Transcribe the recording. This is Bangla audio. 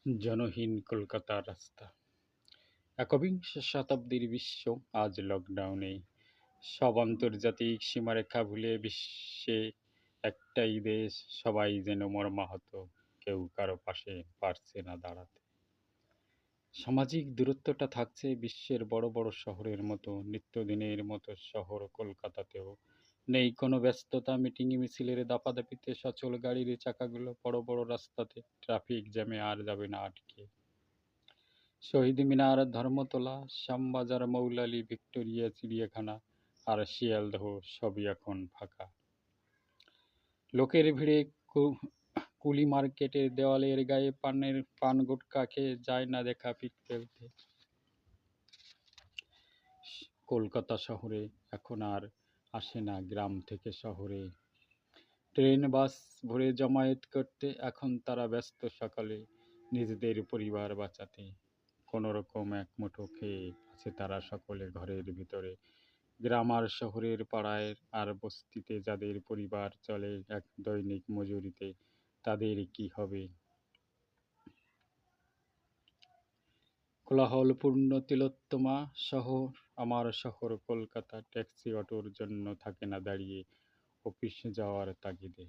জনহীন কলকাতার রাস্তা। একবিংশ শতাব্দীর বিশ্ব আজ লকডাউনে। সব আন্তর্জাতিক সীমারেখা ভুলে বিশ্বে একটাই দেশ, সবাই যেন মর্মাহত, কেউ কারো পাশে পারছে না দাঁড়াতে। সামাজিক দূরত্বটা থাকছে বিশ্বের বড় বড় শহরের মতো, নিত্যদিনের মতো শহর কলকাতাতেও নেই কোনো ব্যস্ততা। মিটিং মিছিলের দাপাদাপিতে সচল গাড়ির চাকাগুলো বড় বড় রাস্তাতে, ট্রাফিক জ্যামে আর যাবে না আটকে। শহীদ মিনার, ধর্মতলা, শ্যামবাজার, মৌলালি, ভিক্টোরিয়া, চিড়িয়াখানা আর শিয়ালদহ সবই এখন ফাঁকা। লোকের ভিড়ে কুলি মার্কেটের দেওয়ালের গায়ে পান গুটকা খেয়ে যায় না দেখা পিঠ ফেলতে। কলকাতা শহরে এখন আর আসে না গ্রাম থেকে শহরে ট্রেন বাস ভরে জমায়েত করতে। এখন তারা ব্যস্ত সকালে নিজেদের পরিবার বাঁচাতে। কোনো রকম এক মুঠো খেয়ে আছে তারা সকলে ঘরের ভিতরে। গ্রাম আর শহরের পাড়ায় আর বস্তিতে যাদের পরিবার চলে এক দৈনিক মজুরিতে, তাদের কি হবে? কোলাহলপূর্ণ তিলোত্তমা শহর, আমার শহর কলকাতা, ট্যাক্সি অটোর জন্য থাকে না দাঁড়িয়ে অফিসে যাওয়ার তাগিদে।